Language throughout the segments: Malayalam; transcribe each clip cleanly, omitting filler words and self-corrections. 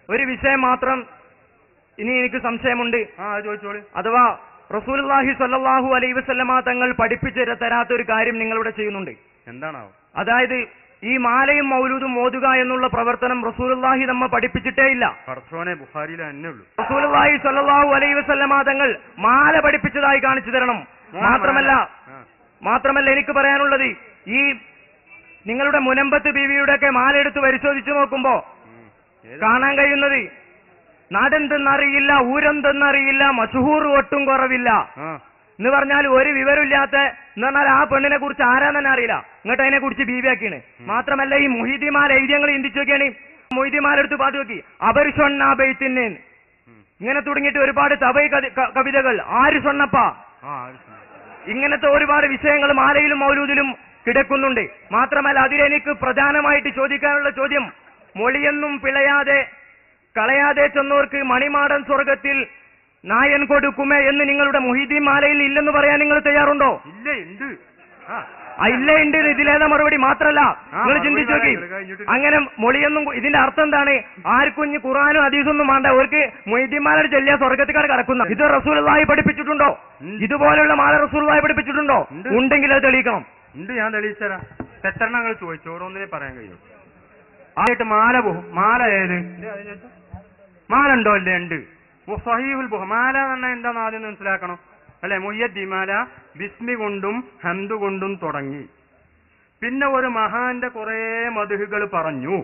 ഒരു വിഷയം മാത്രം ഇനി എനിക്ക് സംശയമുണ്ട്. ചോദിച്ചോളൂ. അഥവാ റസൂലുള്ളാഹി സ്വല്ലല്ലാഹു അലൈഹി വസല്ലമ തങ്ങൾ പഠിപ്പിച്ചു തരാത്ത ഒരു കാര്യം നിങ്ങളിവിടെ ചെയ്യുന്നുണ്ട്. എന്താണോ? അതായത് ഈ മാലയും മൗലൂദും ഓതുക എന്നുള്ള പ്രവർത്തനം റസൂലുള്ളാഹി നമ്മ പഠിപ്പിച്ചിട്ടേ ഇല്ല. ബുഖാരിയിൽ തന്നെ ഉള്ളൂ. റസൂലുള്ളാഹി സ്വല്ലല്ലാഹു അലൈഹി വസല്ലമ തങ്ങൾ മാല പഠിപ്പിച്ചതായി കാണിച്ചു തരണം. മാത്രമല്ല എനിക്ക് പറയാനുള്ളത്, ഈ നിങ്ങളുടെ മുനമ്പത്ത് ബീവിയുടെ ഒക്കെ മാല എടുത്ത് പരിശോധിച്ചു നോക്കുമ്പോ കാണാൻ കഴിയുന്നത് നാടെന്തെന്നറിയില്ല, ഊരെന്തെന്നറിയില്ല, മശഹൂർ ഒട്ടും കുറവില്ല എന്ന് പറഞ്ഞാൽ ഒരു വിവരമില്ലാത്ത എന്ന് പറഞ്ഞാൽ ആ പെണ്ണിനെ കുറിച്ച് ആരാന്ന് അറിയില്ല, ഇങ്ങോട്ട് അതിനെ കുറിച്ച് ബീവിയാക്കിയാണ്. മാത്രമല്ല ഈ മുഹിദിമാല ഐഡിയങ്ങൾ ചിന്തിച്ചു നോക്കിയാണ്. മൊയ്തിമാല എടുത്ത് പാട്ട് നോക്കി, അപരിഷൊണ്ണാബൈത്തിന് ഇങ്ങനെ തുടങ്ങിയിട്ട് ഒരുപാട് തബൈ കവിതകൾ, ആര് സ്വണ്ണപ്പ, ഇങ്ങനത്തെ ഒരുപാട് വിഷയങ്ങൾ മാലയിലും മൗലൂദിലും കിടക്കുന്നുണ്ട്. മാത്രമല്ല അതിലെനിക്ക് പ്രധാനമായിട്ട് ചോദിക്കാനുള്ള ചോദ്യം, മൊഴിയൊന്നും കളയാതെ ചെന്നോർക്ക് മണിമാടൻ സ്വർഗത്തിൽ നായൻ കൊടുക്കുമേ എന്ന് നിങ്ങളുടെ മുഹീദ്ദീൻ മാലയിൽ ഇല്ലെന്ന് പറയാൻ നിങ്ങൾ തയ്യാറുണ്ടോ? ഇല്ല, ഉണ്ട്. ഇല്ല, ഉണ്ട്. ഇതിലേതാ മറുപടി? മാത്രല്ല നിങ്ങൾ ചിന്തിച്ചു നോക്കി, അങ്ങനെ മൊഴിയൊന്നും ഇതിന്റെ അർത്ഥം എന്താണ്? ആർക്കും ഇനി ഖുർആനും ഹദീസൊന്നും വേണ്ട, അവർക്ക് മുഹീദ്ദീന്മാരുടെ ചെല്ലിയ സ്വർഗത്തിക്കാർ കടക്കുന്ന ഇത് റസൂലുള്ളാഹി പഠിപ്പിച്ചിട്ടുണ്ടോ? ഇതുപോലുള്ള മാല റസൂലുള്ളാഹി പഠിപ്പിച്ചിട്ടുണ്ടോ? ഉണ്ടെങ്കിൽ അത് തെളിയിക്കണം. ഉണ്ട്, ഞാൻ തെളിയിച്ചരാം. എത്രണ്ണങ്ങൾ ചോദിച്ചു, ഓരോന്നിനെ പറയാൻ കഴിയും. ആയിട്ട് മാല ഏത് മാല ഉണ്ടോ? അല്ലേ, ഉണ്ട്. സഹീഹുൽ ബുഖാരി മാല എന്ന് പറഞ്ഞാൽ എന്താന്ന് ആദ്യം മനസ്സിലാക്കണം അല്ലെ? മുഹ്യദ്ദീൻ മാല ബിസ്മി കൊണ്ടും ഹംദ് കൊണ്ടും തുടങ്ങി. പിന്നെ ഒരു മഹാന്റെ കുറെ മദ്ഹുകൾ പറഞ്ഞു.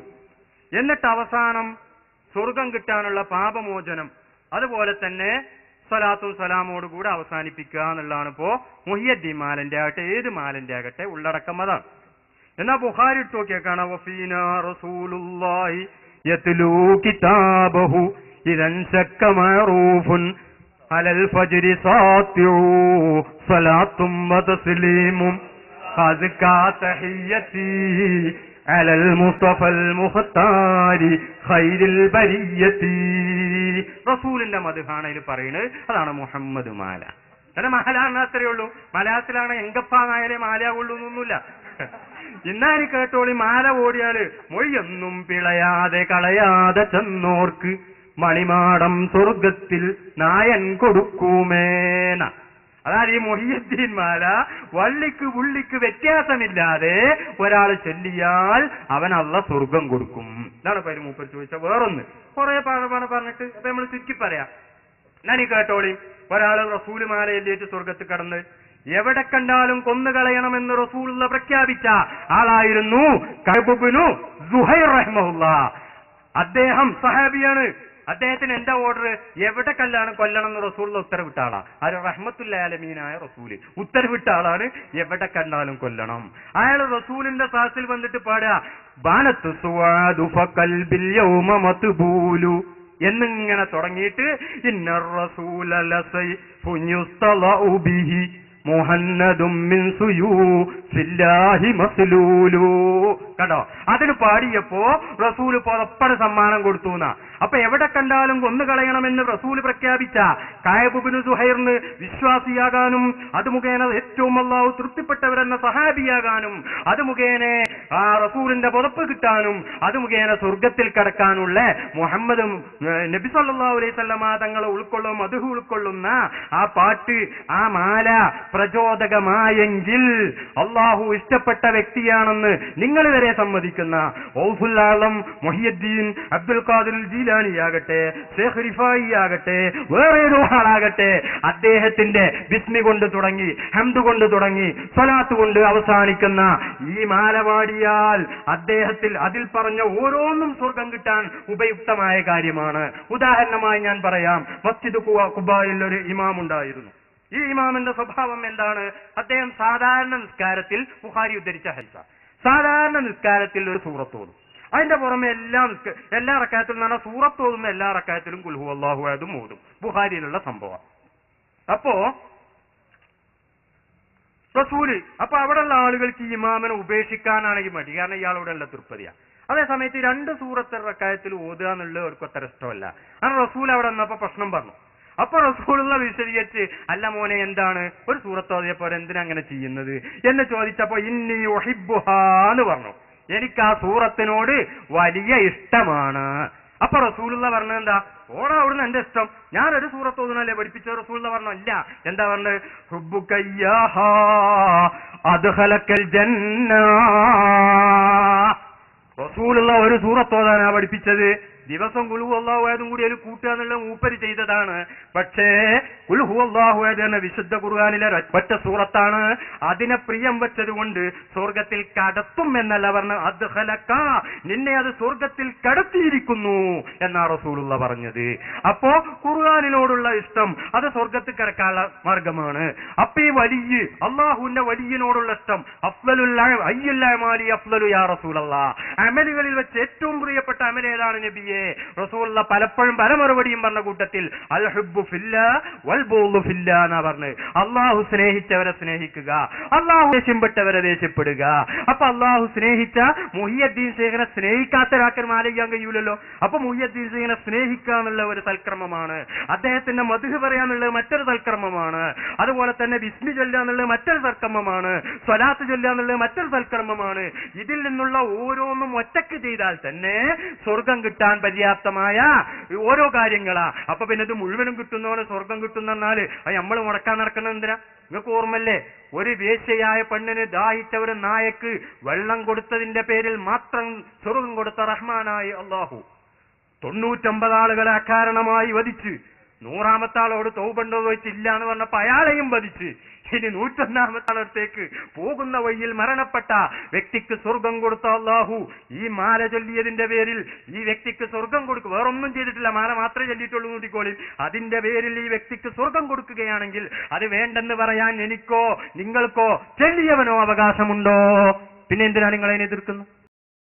എന്നിട്ട് അവസാനം സ്വർഗം കിട്ടാനുള്ള പാപമോചനം, അതുപോലെ തന്നെ സ്വലാത്തും സലാമോടുകൂടെ അവസാനിപ്പിക്കുക എന്നുള്ളതാണ് ഇപ്പോ മുഹ്യദ്ദീൻ മാലന്റെ ആകട്ടെ ഏത് മാലന്റെ ആകട്ടെ ഉള്ളടക്കം അതാണ്. എന്നാ ബുഖാരി ഇട്ട് നോക്കിയാൽ കാണാം, വഫീനാ റസൂലുള്ളാഹി യത്ലൂ കിതാബഹു ഇദൻ ശക്ക മഅറൂഫുൻ അലൽ ഫജ്രി സാത്തിഉ സ്വലാത്തും വതസ്ലീമും അസ്കാ തഹിയ്യതി അലൽ മുസ്തഫൽ മുഖ്താരി ഖൈറുൽ ബരിയതി. റസൂലിന്റെ മദ്ഹാണ് ഇതിൽ പറയുന്നത്. അതാണ് മുഹമ്മദ് മാല. അല്ല, മാലാണ് അത്രയേ ഉള്ളൂ. മലയാളത്തിലാണ് എങ്കപ്പാനായാലേ മാലയാവുള്ളൂ എന്നൊന്നുമില്ല. ഇന്നാനി കേട്ടോളി, മാല ഓടിയാല് മൊഴിയൊന്നും കളയാതെ ചെന്നോർക്ക് മണിമാടം സ്വർഗത്തിൽ നായൻ കൊടുക്കൂമേന. അതായത് ഈ മുഹ്യിദ്ദീൻ മാല വള്ളിക്ക് പുള്ളിക്ക് വ്യത്യാസമില്ലാതെ ഒരാൾ ചൊല്ലിയാൽ അവൻ അല്ലാഹ് സ്വർഗം കൊടുക്കും. ഇതാണ് പേര് മൂപ്പർ ചോദിച്ച. വേറൊന്ന് കുറെ പറഞ്ഞിട്ട് അപ്പൊ നമ്മൾ ചുരുക്കി പറയാം. ഞാനീ കേട്ടോളി, ഒരാള് റസൂല് മാല ചൊല്ലിയിട്ട് സ്വർഗത്തിൽ കടന്ന് എവിടെ കണ്ടാലും കൊന്നുകളയണമെന്ന് റസൂലുള്ള പ്രഖ്യാപിച്ച ആളായിരുന്നു കഅബ് ഇബ്നു സുഹൈർ റഹിമഹുല്ലാഹ്. അദ്ദേഹം സഹാബിയാണ്. അദ്ദേഹത്തിന് എന്താ ഓർഡർ? എവിടെ കല്ലാണ് കൊല്ലണം എന്ന് റസൂലുള്ള ഉത്തരവിട്ട ആളാ. ആര്? റഹ്മത്തുൽ ആലമീനായ റസൂല് ഉത്തരവിട്ട ആളാണ്. എവിടെ കണ്ടാലും കൊല്ലണം. അയാൾ റസൂലിന്റെ സാസിൽ വന്നിട്ട് പാടുക, ബാനത്തു സുവാദു ഫഖൽബിൽ യൗമ മത്ബൂലു എന്നിങ്ങനെ തുടങ്ങിയിട്ട് ഇന്നർ റസൂല ലസൈഫുൻ യുസ്തലഉ ബിഹി മുഹന്നദും മിൻ സുയൂഫില്ലാഹി മസ്ലൂലു. കണ്ടോ? അതിന് പാടിയപ്പോ റസൂല് പുറപ്പട സമ്മാനം കൊടുത്തു എന്നാ. അപ്പൊ എവിടെ കണ്ടാലും കൊന്നുകളയണമെന്ന് റസൂല് പ്രഖ്യാപിച്ച കഅബ് ഇബ്നു സുഹൈറിന് വിശ്വാസിയാകാനും അത് മുഖേന ഏറ്റവും അല്ലാഹു തൃപ്തിപ്പെട്ടവരെന്ന സഹാബിയാകാനും അത് മുഖേന ആ റസൂലിന്റെ പുറപ്പ് കിട്ടാനും അത് മുഖേന സ്വർഗത്തിൽ കടക്കാനുള്ള മുഹമ്മദ് നബി സല്ലല്ലാഹു അലൈഹി വസല്ലമ തങ്ങളെ ഉൾക്കൊള്ളുന്ന ആ പാട്ട്, ആ മാല പ്രചോദകമായെങ്കിൽ അള്ളാഹു ഇഷ്ടപ്പെട്ട വ്യക്തിയാണെന്ന് നിങ്ങൾ വരെ സമ്മതിക്കുന്ന ഔഫുൽ ആലം മുഹ്യിദ്ദീൻ അബ്ദുൽ ഖാദിർ ജീലാനിയാകട്ടെ, ശൈഖ് റിഫായി ആകട്ടെ, വേറെ ഏതോ ആളാകട്ടെ, അദ്ദേഹത്തിന്റെ ബിസ്മി കൊണ്ട് തുടങ്ങി, ഹംദ് കൊണ്ട് തുടങ്ങി, സ്വലാത്ത് കൊണ്ട് അവസാനിക്കുന്ന ഈ മാല പാടിയാൽ അതിൽ പറഞ്ഞ ഓരോന്നും സ്വർഗം കിട്ടാൻ ഉപയുക്തമായ കാര്യമാണ്. ഉദാഹരണമായി ഞാൻ പറയാം, മസ്ജിദ് ഖുബായിൽ ഒരു ഇമാം ഉണ്ടായിരുന്നു. ഈ ഇമാമിന്റെ സ്വഭാവം എന്താണ്? അദ്ദേഹം സാധാരണ നിസ്കാരത്തിൽ, ബുഖാരി ഉദ്ധരിച്ച ഹദീസ്, സാധാരണ നിസ്കാരത്തിൽ ഒരു സൂറത്തോടും അതിന്റെ പുറമെ എല്ലാ റക്അത്തിലും എന്ന് പറഞ്ഞാൽ സൂറത്തോടുന്ന എല്ലാ റക്അത്തിലും ഖുൽ ഹുവല്ലാഹു അഹദും ഓതും. ബുഖാരിയിലുള്ള സംഭവം. അപ്പോ റസൂല് അവിടെയുള്ള ആളുകൾക്ക് ഈ ഇമാമിനെ ഉപേക്ഷിക്കാനാണെങ്കിൽ മടി, കാരണം ഇയാളോട് നല്ല തൃപ്തിയാ. അതേ സമയത്ത് 2 സൂറത്ത് റക്അത്തിൽ ഓതുക എന്നുള്ളത് അവർക്ക് അത്ര ഇഷ്ടമല്ല. കാരണം റസൂൽ അവിടെ വന്നപ്പോ പ്രശ്നം പറഞ്ഞു. അപ്പൊ റസൂലുള്ള വിശദീകരിച്ച്, അല്ല മോനെ എന്താണ് ഒരു സൂറത്ത് ഓതിയപ്പോ എന്തിനാ അങ്ങനെ ചെയ്യുന്നത് എന്ന് ചോദിച്ചപ്പോ ഇന്നി ഉഹിബ്ബുഹാ എന്ന് പറഞ്ഞു. എനിക്ക് ആ സൂറത്തിനോട് വലിയ ഇഷ്ടമാണ്. അപ്പൊ റസൂലുള്ള പറഞ്ഞത് എന്താ? ഓടാ അവിടുന്ന് എന്റെ ഇഷ്ടം, ഞാനൊരു സൂറത്ത് ഓതുന്നല്ലേ പഠിപ്പിച്ച. റസൂലുള്ള പറഞ്ഞു ഇല്ല. എന്താ പറഞ്ഞത്? ഹുബ്ബുകയ്യാഹാ അദ്ഖലക്കൽ ജന്ന. റസൂലുള്ള ഒരു സൂറത്ത് ഓതാനാ പഠിപ്പിച്ചത്. ദിവസം കുൽ ഹുവല്ലാഹു അഹദും കൂടി അതിൽ കൂട്ടുക എന്നുള്ള മൂപ്പര് ചെയ്തതാണ്. പക്ഷേ കുൽ ഹുവല്ലാഹു അഹദ് എന്ന വിശുദ്ധ ഖുർആനിലെ ഒറ്റ സൂറത്താണ്. അതിനെ പ്രിയം വെച്ചത് കൊണ്ട് സ്വർഗത്തിൽ കടത്തും എന്നല്ല പറഞ്ഞ, അദ്ഖലക, നിന്നെ അത് സ്വർഗത്തിൽ കടത്തിയിരിക്കുന്നു എന്നാ റസൂലുള്ള പറഞ്ഞത്. അപ്പോ ഖുർആനിനോടുള്ള ഇഷ്ടം അത് സ്വർഗത്തിൽ കടക്കാനുള്ള മാർഗമാണ്. അപ്പൊ ഈ വലിയ അള്ളാഹുവിന്റെ വലിയനോടുള്ള ഇഷ്ടം അഫ്ളലു യാ റസൂലല്ലാഹ്, അമലുകളിൽ വെച്ച് ഏറ്റവും പ്രിയപ്പെട്ട അമൽ ഏതാണ് നബിയെ? റസൂലുള്ള പലപ്പോഴും പല മറുപടിയും പറഞ്ഞ കൂട്ടത്തിൽ അൽ ഹുബ്ബു ഫില്ലാ വൽ ബുഗ്ളു ഫില്ലാ എന്നാ പറഞ്ഞത്. അള്ളാഹു സ്നേഹിച്ചവരെ സ്നേഹിക്കുക, അള്ളാഹു ദേഷ്യപ്പെട്ടവരെ ദേഷ്യപ്പെടുക. അപ്പൊ അള്ളാഹു സ്നേഹിച്ച മുഹിയുദ്ദീൻ ശൈഖിനെ സ്നേഹിക്കാത്ത ഒരാൾക്ക് മാലയ്യാൻ കഴിയൂലല്ലോ. അപ്പൊ മുഹിയുദ്ദീൻ ശൈഖിനെ സ്നേഹിക്കുക എന്നുള്ള ഒരു സൽക്രമമാണ്. അദ്ദേഹത്തിന്റെ മദ്ഹ് പറയാന്നുള്ളത് മറ്റൊരു സൽക്രമമാണ്. അതുപോലെ തന്നെ ബിസ്മി ചൊല്ലുക എന്നുള്ളത് മറ്റൊരു സൽക്രമമാണ്. സ്വലാത്ത് ചൊല്ലുക എന്നുള്ളത് മറ്റൊരു സൽക്രമമാണ്. ഇതിൽ നിന്നുള്ള ഓരോന്നും ഒറ്റക്ക് ചെയ്താൽ തന്നെ സ്വർഗം കിട്ടാൻ പര്യാപ്തമായ ഓരോ കാര്യങ്ങളാ. അപ്പൊ പിന്നെ ഇത് മുഴുവനും കിട്ടുന്നവന് സ്വർഗം കിട്ടുന്നെന്നാല് അത് നമ്മൾ മുടക്കാൻ നടക്കണം എന്തിനാ? നിങ്ങൾക്ക് ഓർമ്മല്ലേ, ഒരു വേശ്യയായ പെണ്ണിന് ദാഹിച്ച ഒരു നായക്ക് വെള്ളം കൊടുത്തതിന്റെ പേരിൽ മാത്രം സ്വർഗം കൊടുത്ത റഹ്മാനായ അള്ളാഹു 99 ആളുകളെ അകാരണമായി വധിച്ച് 100ാമത്തെ ആളോട് തൗബണ്ടോ ചോദിച്ചില്ല എന്ന് പറഞ്ഞപ്പോ അയാളെയും വധിച്ച് ഇനി 101ാമത്തെ ആളത്തേക്ക് പോകുന്ന വഴിയിൽ മരണപ്പെട്ട വ്യക്തിക്ക് സ്വർഗം കൊടുത്ത അള്ളാഹു ഈ മാല ചൊല്ലിയതിന്റെ പേരിൽ ഈ വ്യക്തിക്ക് സ്വർഗം കൊടുക്കും. വേറൊന്നും ചെയ്തിട്ടില്ല, മാല മാത്രമേ ചൊല്ലിയിട്ടുള്ളൂ കൂട്ടിക്കോളി. അതിന്റെ പേരിൽ ഈ വ്യക്തിക്ക് സ്വർഗം കൊടുക്കുകയാണെങ്കിൽ അത് വേണ്ടെന്ന് പറയാൻ എനിക്കോ നിങ്ങൾക്കോ ചൊല്ലിയവനോ അവകാശമുണ്ടോ? പിന്നെ എന്തിനാ നിങ്ങൾ അതിനെ എതിർക്കുന്നത്?